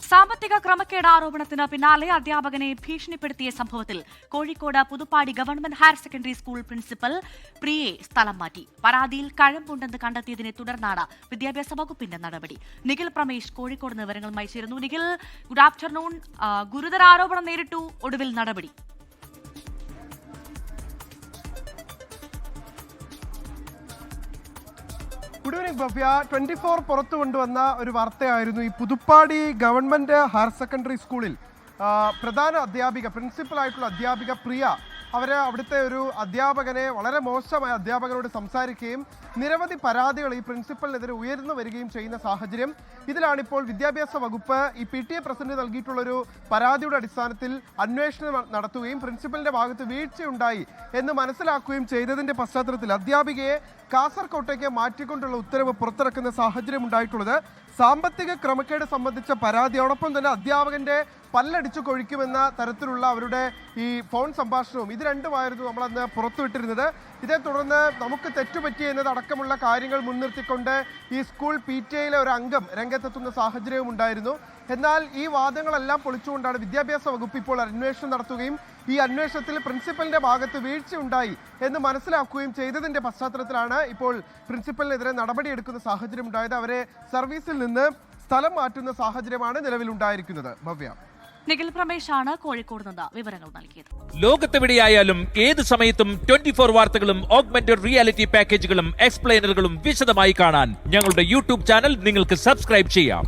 സാമ്പത്തിക ക്രമക്കേട് ആരോപണത്തിന് പിന്നാലെ അധ്യാപകനെ ഭീഷണിപ്പെടുത്തിയ സംഭവത്തിൽ Kozhikode Puthuppadi government higher secondary school principal പ്രിയയെ സ്ഥലം മാറ്റി. പരാതിയിൽ കഴമ്പുണ്ടെന്ന് കണ്ടെത്തിയതിനെ തുടർന്നാണ് വിദ്യാഭ്യാസ വകുപ്പിന്റെ നടപടി. നിഖിൽ പ്രമേഷ് കോഴിക്കോട് വിവരങ്ങളുമായി ചേരുന്നു. Nikhil, good afternoon. ഗുരുതര ആരോപണം നേരിട്ടു, ഒടുവിൽ നടപടി. Good evening Bhavya. 24 പുറത്തു കൊണ്ടുവന്ന ഒരു വാർത്തയായിരുന്നു ഈ പുതുപ്പാടി ഗവൺമെന്റ് ഹയർ സെക്കൻഡറി സ്കൂളിൽ പ്രധാന അധ്യാപിക, പ്രിൻസിപ്പലായിട്ടുള്ള അധ്യാപിക പ്രിയ അവിടുത്തെ ഒരു അധ്യാപകനെ വളരെ മോശമായ അധ്യാപകരോട് സംസാരിക്കുകയും നിരവധി പരാതികൾ ഈ പ്രിൻസിപ്പലിനെതിരെ ഉയർന്നു വരികയും ചെയ്യുന്ന സാഹചര്യം. ഇതിലാണിപ്പോൾ വിദ്യാഭ്യാസ വകുപ്പ് ഈ PTA പ്രസിഡന്റ് നൽകിയിട്ടുള്ളൊരു പരാതിയുടെ അടിസ്ഥാനത്തിൽ അന്വേഷണം നടത്തുകയും പ്രിൻസിപ്പലിന്റെ ഭാഗത്ത് വീഴ്ചയുണ്ടായി എന്ന് മനസ്സിലാക്കുകയും ചെയ്തതിന്റെ പശ്ചാത്തലത്തിൽ അധ്യാപികയെ കാസർകോട്ടേക്ക് മാറ്റിക്കൊണ്ടുള്ള ഉത്തരവ് പുറത്തിറക്കുന്ന സാഹചര്യം ഉണ്ടായിട്ടുള്ളത്. സാമ്പത്തിക ക്രമക്കേട് സംബന്ധിച്ച പരാതിയോടൊപ്പം തന്നെ അധ്യാപകന്റെ പല്ലടിച്ചു കൊഴിക്കുമെന്ന തരത്തിലുള്ള അവരുടെ ഈ ഫോൺ സംഭാഷണവും, ഇത് രണ്ടുമായിരുന്നു നമ്മളന്ന് പുറത്തുവിട്ടിരുന്നത്. ഇതേ തുടർന്ന് നമുക്ക് തെറ്റുപറ്റി എന്നതടക്കമുള്ള കാര്യങ്ങൾ മുൻനിർത്തിക്കൊണ്ട് ഈ സ്കൂൾ PTAയിലെ ഒരു അംഗം രംഗത്തെത്തുന്ന സാഹചര്യവും ഉണ്ടായിരുന്നു. എന്നാൽ ഈ വാദങ്ങളെല്ലാം പൊളിച്ചുകൊണ്ടാണ് വിദ്യാഭ്യാസ വകുപ്പ് ഇപ്പോൾ അന്വേഷണം നടത്തുകയും ഈ അന്വേഷണത്തിൽ പ്രിൻസിപ്പലിന്റെ ഭാഗത്ത് വീഴ്ചയുണ്ടായി എന്ന് മനസ്സിലാക്കുകയും ചെയ്തതിന്റെ പശ്ചാത്തലത്തിലാണ് ഇപ്പോൾ പ്രിൻസിപ്പലിനെതിരെ നടപടിയെടുക്കുന്ന സാഹചര്യം ഉണ്ടായത്. അവരെ സർവീസിൽ നിന്ന് സ്ഥലം മാറ്റുന്ന സാഹചര്യമാണ് നിലവിലുണ്ടായിരിക്കുന്നത്. ഭവ്യ, നിഖിൽ പ്രമേഷാണ് കോഴിക്കോട് നിന്ന് വിവരങ്ങൾ നൽകിയത്. ലോകത്തെവിടെയായാലും ഏത് സമയത്തും 24 വാർത്തകളും ഓഗ്മെന്റഡ് റിയാലിറ്റി പാക്കേജുകളും എക്സ്പ്ലെയിനറുകളും വിശദമായി കാണാൻ ഞങ്ങളുടെ YouTube ചാനൽ നിങ്ങൾക്ക് സബ്സ്ക്രൈബ് ചെയ്യാം.